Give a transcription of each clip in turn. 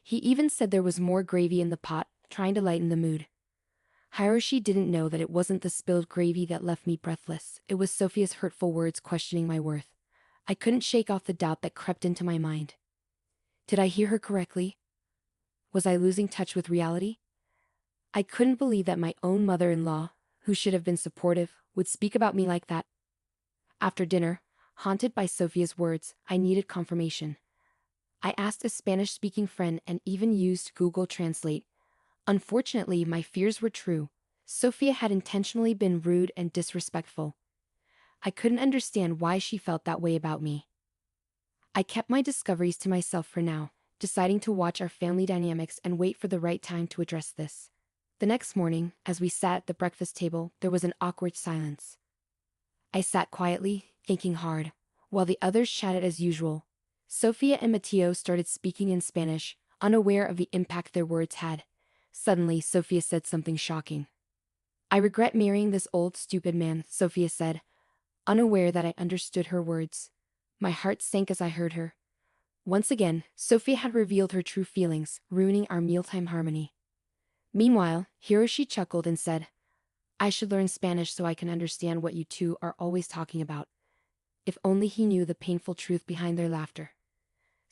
He even said there was more gravy in the pot, trying to lighten the mood. Hiroshi didn't know that it wasn't the spilled gravy that left me breathless. It was Sophia's hurtful words questioning my worth. I couldn't shake off the doubt that crept into my mind. Did I hear her correctly? Was I losing touch with reality? I couldn't believe that my own mother-in-law, who should have been supportive, would speak about me like that. After dinner, haunted by Sophia's words, I needed confirmation. I asked a Spanish-speaking friend and even used Google Translate. Unfortunately, my fears were true. Sophia had intentionally been rude and disrespectful. I couldn't understand why she felt that way about me. I kept my discoveries to myself for now, deciding to watch our family dynamics and wait for the right time to address this. The next morning, as we sat at the breakfast table, there was an awkward silence. I sat quietly, thinking hard, while the others chatted as usual. Sophia and Mateo started speaking in Spanish, unaware of the impact their words had. Suddenly, Sophia said something shocking. "I regret marrying this old, stupid man," Sophia said, unaware that I understood her words. My heart sank as I heard her. Once again, Sophia had revealed her true feelings, ruining our mealtime harmony. Meanwhile, Hiroshi chuckled and said, "I should learn Spanish so I can understand what you two are always talking about." If only he knew the painful truth behind their laughter.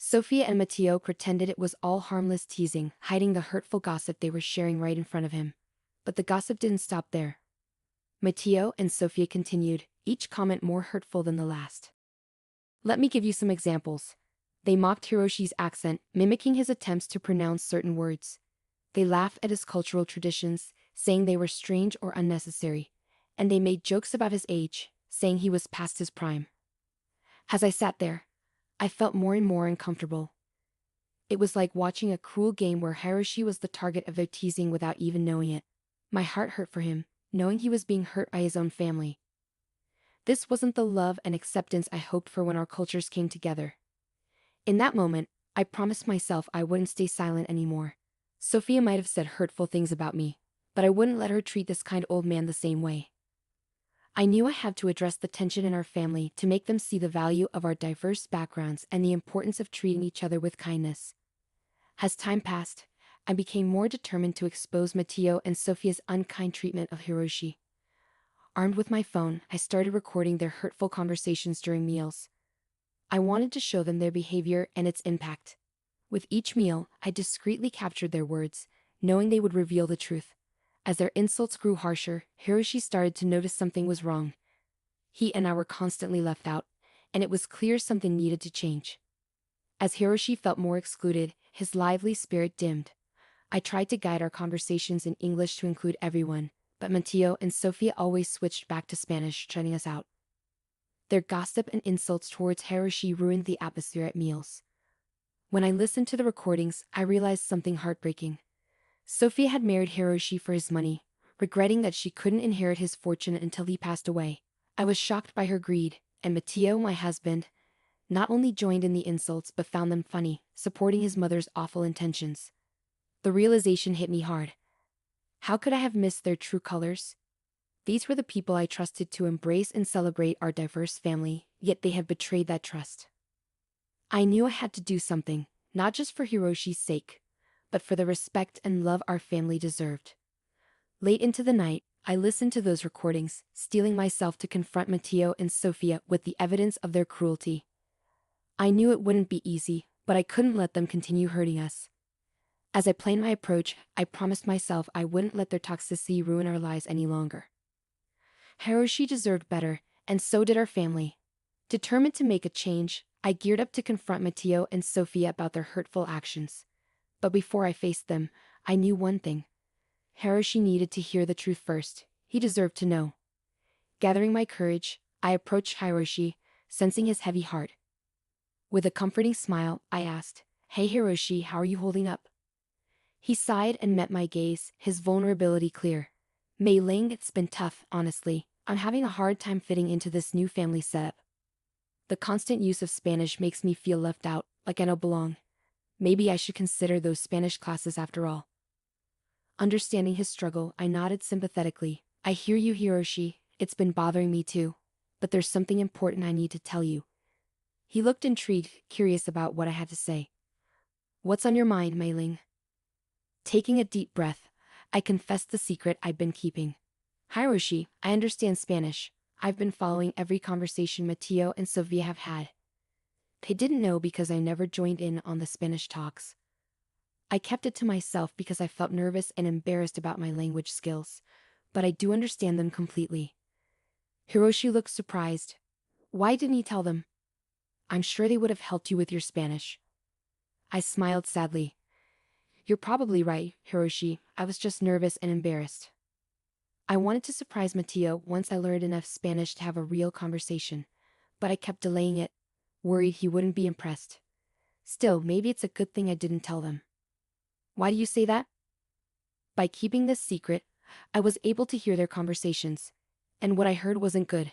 Sophia and Mateo pretended it was all harmless teasing, hiding the hurtful gossip they were sharing right in front of him. But the gossip didn't stop there. Mateo and Sophia continued, each comment more hurtful than the last. Let me give you some examples. They mocked Hiroshi's accent, mimicking his attempts to pronounce certain words. They laughed at his cultural traditions, saying they were strange or unnecessary. And they made jokes about his age, saying he was past his prime. As I sat there, I felt more and more uncomfortable. It was like watching a cruel game where Hiroshi was the target of their teasing without even knowing it. My heart hurt for him, knowing he was being hurt by his own family. This wasn't the love and acceptance I hoped for when our cultures came together. In that moment, I promised myself I wouldn't stay silent anymore. Sophia might have said hurtful things about me, but I wouldn't let her treat this kind old man the same way. I knew I had to address the tension in our family to make them see the value of our diverse backgrounds and the importance of treating each other with kindness. As time passed, I became more determined to expose Mateo and Sophia's unkind treatment of Hiroshi. Armed with my phone, I started recording their hurtful conversations during meals. I wanted to show them their behavior and its impact. With each meal, I discreetly captured their words, knowing they would reveal the truth. As their insults grew harsher, Hiroshi started to notice something was wrong. He and I were constantly left out, and it was clear something needed to change. As Hiroshi felt more excluded, his lively spirit dimmed. I tried to guide our conversations in English to include everyone, but Mateo and Sophia always switched back to Spanish, shutting us out. Their gossip and insults towards Hiroshi ruined the atmosphere at meals. When I listened to the recordings, I realized something heartbreaking. Sophia had married Hiroshi for his money, regretting that she couldn't inherit his fortune until he passed away. I was shocked by her greed, and Mateo, my husband, not only joined in the insults but found them funny, supporting his mother's awful intentions. The realization hit me hard. How could I have missed their true colors? These were the people I trusted to embrace and celebrate our diverse family, yet they have betrayed that trust. I knew I had to do something, not just for Hiroshi's sake, but for the respect and love our family deserved. Late into the night, I listened to those recordings, steeling myself to confront Mateo and Sophia with the evidence of their cruelty. I knew it wouldn't be easy, but I couldn't let them continue hurting us. As I planned my approach, I promised myself I wouldn't let their toxicity ruin our lives any longer. Hiroshi deserved better, and so did our family. Determined to make a change, I geared up to confront Mateo and Sophia about their hurtful actions. But before I faced them, I knew one thing. Hiroshi needed to hear the truth first. He deserved to know. Gathering my courage, I approached Hiroshi, sensing his heavy heart. With a comforting smile, I asked, "Hey Hiroshi, how are you holding up?" He sighed and met my gaze, his vulnerability clear. "Mei Ling, it's been tough, honestly. I'm having a hard time fitting into this new family setup. The constant use of Spanish makes me feel left out, like I don't belong. Maybe I should consider those Spanish classes after all." Understanding his struggle, I nodded sympathetically. "I hear you, Hiroshi. It's been bothering me too. But there's something important I need to tell you." He looked intrigued, curious about what I had to say. What's on your mind, Mei-ling? Taking a deep breath, I confessed the secret I've been keeping. Hiroshi, I understand Spanish. I've been following every conversation Mateo and Sofia have had. They didn't know because I never joined in on the Spanish talks. I kept it to myself because I felt nervous and embarrassed about my language skills, but I do understand them completely. Hiroshi looked surprised. Why didn't he tell them? I'm sure they would have helped you with your Spanish. I smiled sadly. You're probably right, Hiroshi. I was just nervous and embarrassed. I wanted to surprise Mateo once I learned enough Spanish to have a real conversation, but I kept delaying it, worried he wouldn't be impressed. Still, maybe it's a good thing I didn't tell them. Why do you say that? By keeping this secret, I was able to hear their conversations, and what I heard wasn't good.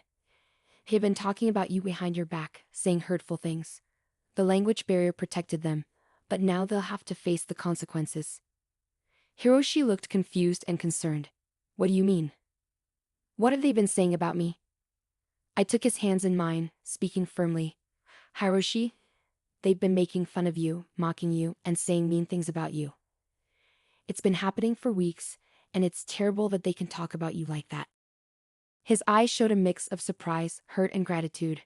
They had been talking about you behind your back, saying hurtful things. The language barrier protected them, but now they'll have to face the consequences. Hiroshi looked confused and concerned. What do you mean? What have they been saying about me? I took his hands in mine, speaking firmly. Hiroshi, they've been making fun of you, mocking you, and saying mean things about you. It's been happening for weeks, and it's terrible that they can talk about you like that. His eyes showed a mix of surprise, hurt, and gratitude.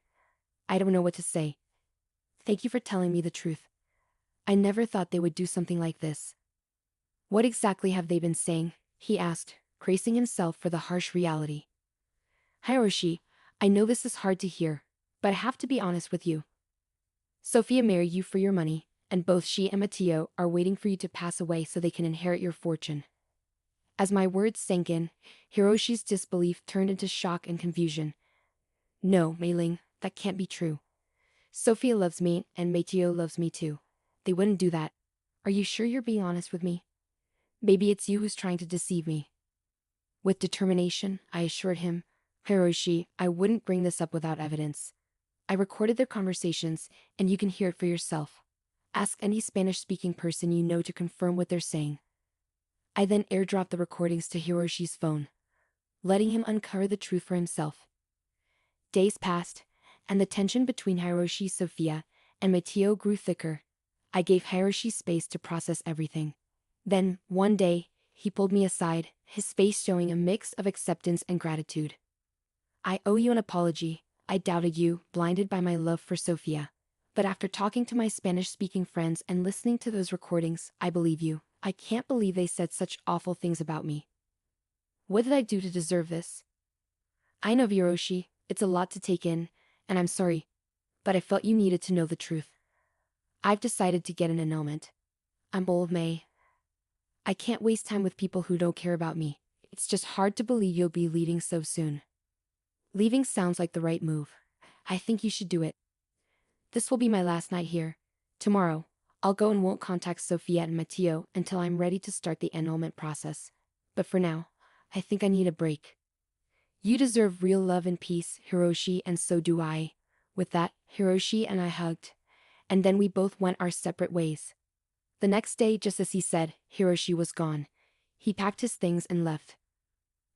I don't know what to say. Thank you for telling me the truth. I never thought they would do something like this. What exactly have they been saying? He asked, bracing himself for the harsh reality. Hiroshi, I know this is hard to hear, but I have to be honest with you. Sofia married you for your money, and both she and Mateo are waiting for you to pass away so they can inherit your fortune. As my words sank in, Hiroshi's disbelief turned into shock and confusion. No, Mei-ling, that can't be true. Sofia loves me, and Mateo loves me too. They wouldn't do that. Are you sure you're being honest with me? Maybe it's you who's trying to deceive me. With determination, I assured him, Hiroshi, I wouldn't bring this up without evidence. I recorded their conversations, and you can hear it for yourself. Ask any Spanish-speaking person you know to confirm what they're saying. I then airdropped the recordings to Hiroshi's phone, letting him uncover the truth for himself. Days passed, and the tension between Hiroshi, Sofia, and Mateo grew thicker. I gave Hiroshi space to process everything. Then, one day, he pulled me aside, his face showing a mix of acceptance and gratitude. I owe you an apology. I doubted you, blinded by my love for Sofia. But after talking to my Spanish-speaking friends and listening to those recordings, I believe you. I can't believe they said such awful things about me. What did I do to deserve this? I know, Hiroshi, it's a lot to take in, and I'm sorry, but I felt you needed to know the truth. I've decided to get an annulment. I'm old, May. I can't waste time with people who don't care about me. It's just hard to believe you'll be leaving so soon. Leaving sounds like the right move. I think you should do it. This will be my last night here. Tomorrow, I'll go and won't contact Sofia and Mateo until I'm ready to start the annulment process. But for now, I think I need a break. You deserve real love and peace, Hiroshi, and so do I. With that, Hiroshi and I hugged, and then we both went our separate ways. The next day, just as he said, Hiroshi was gone. He packed his things and left,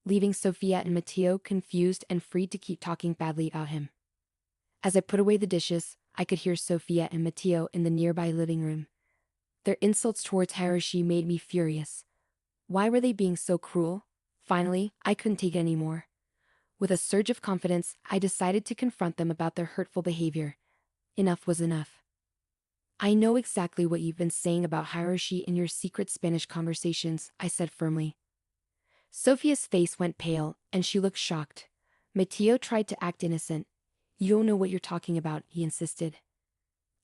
leaving Sofia and Mateo confused and free to keep talking badly about him. As I put away the dishes, I could hear Sofia and Mateo in the nearby living room. Their insults towards Hiroshi made me furious. Why were they being so cruel? Finally, I couldn't take it anymore. With a surge of confidence, I decided to confront them about their hurtful behavior. Enough was enough. I know exactly what you've been saying about Hiroshi in your secret Spanish conversations, I said firmly. Sofia's face went pale, and she looked shocked. Mateo tried to act innocent. You don't know what you're talking about, he insisted.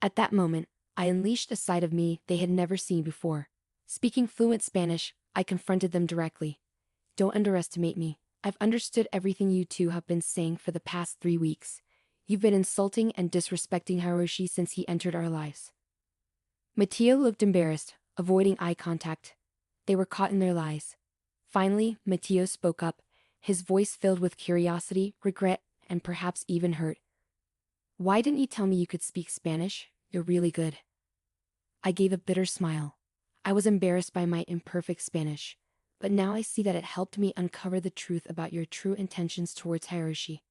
At that moment, I unleashed a side of me they had never seen before. Speaking fluent Spanish, I confronted them directly. Don't underestimate me. I've understood everything you two have been saying for the past 3 weeks. You've been insulting and disrespecting Hiroshi since he entered our lives. Mateo looked embarrassed, avoiding eye contact. They were caught in their lies. Finally, Mateo spoke up, his voice filled with curiosity, regret, and perhaps even hurt. Why didn't you tell me you could speak Spanish? You're really good. I gave a bitter smile. I was embarrassed by my imperfect Spanish, but now I see that it helped me uncover the truth about your true intentions towards Hiroshi.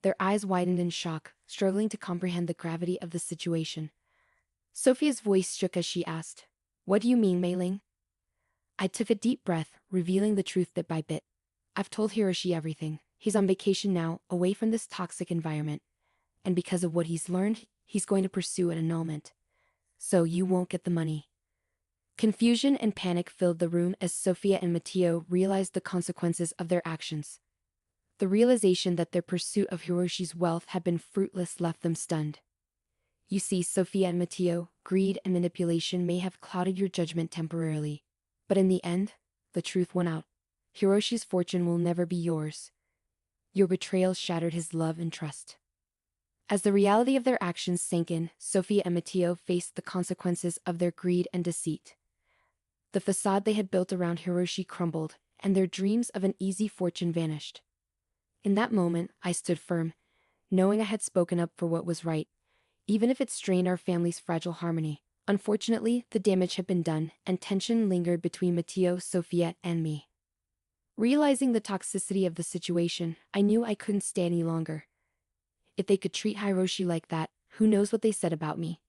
Their eyes widened in shock, struggling to comprehend the gravity of the situation. Sophia's voice shook as she asked, "What do you mean, Mei-ling?" I took a deep breath, revealing the truth bit by bit. "I've told Hiroshi everything. He's on vacation now, away from this toxic environment. And because of what he's learned, he's going to pursue an annulment. So you won't get the money." Confusion and panic filled the room as Sophia and Matteo realized the consequences of their actions. The realization that their pursuit of Hiroshi's wealth had been fruitless left them stunned. You see, Sophia and Matteo, greed and manipulation may have clouded your judgment temporarily. But in the end, the truth won out. Hiroshi's fortune will never be yours. Your betrayal shattered his love and trust. As the reality of their actions sank in, Sophia and Matteo faced the consequences of their greed and deceit. The facade they had built around Hiroshi crumbled, and their dreams of an easy fortune vanished. In that moment, I stood firm, knowing I had spoken up for what was right, even if it strained our family's fragile harmony. Unfortunately, the damage had been done, and tension lingered between Matteo, Sophia, and me. Realizing the toxicity of the situation, I knew I couldn't stay any longer. If they could treat Hiroshi like that, who knows what they said about me?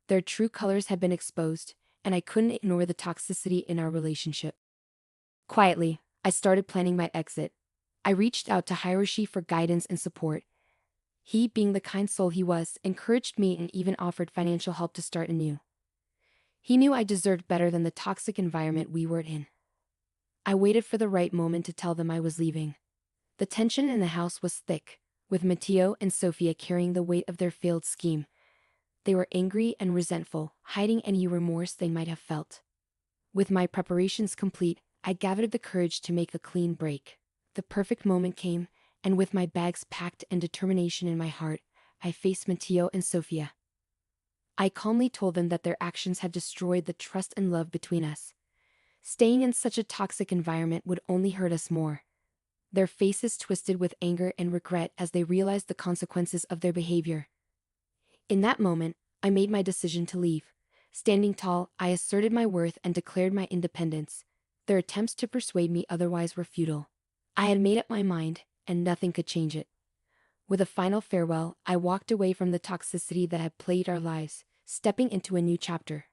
Their true colors had been exposed, and I couldn't ignore the toxicity in our relationship. Quietly, I started planning my exit. I reached out to Hiroshi for guidance and support. He, being the kind soul he was, encouraged me and even offered financial help to start anew. He knew I deserved better than the toxic environment we were in. I waited for the right moment to tell them I was leaving. The tension in the house was thick, with Matteo and Sophia carrying the weight of their failed scheme. They were angry and resentful, hiding any remorse they might have felt. With my preparations complete, I gathered the courage to make a clean break. The perfect moment came, and with my bags packed and determination in my heart, I faced Matteo and Sophia. I calmly told them that their actions had destroyed the trust and love between us. Staying in such a toxic environment would only hurt us more. Their faces twisted with anger and regret as they realized the consequences of their behavior. In that moment, I made my decision to leave. Standing tall, I asserted my worth and declared my independence. Their attempts to persuade me otherwise were futile. I had made up my mind, and nothing could change it. With a final farewell, I walked away from the toxicity that had plagued our lives, stepping into a new chapter.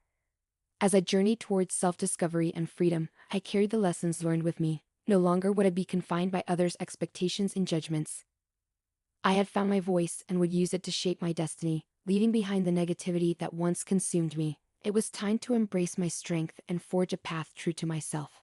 As I journeyed towards self-discovery and freedom, I carried the lessons learned with me. No longer would I be confined by others' expectations and judgments. I had found my voice and would use it to shape my destiny, leaving behind the negativity that once consumed me. It was time to embrace my strength and forge a path true to myself.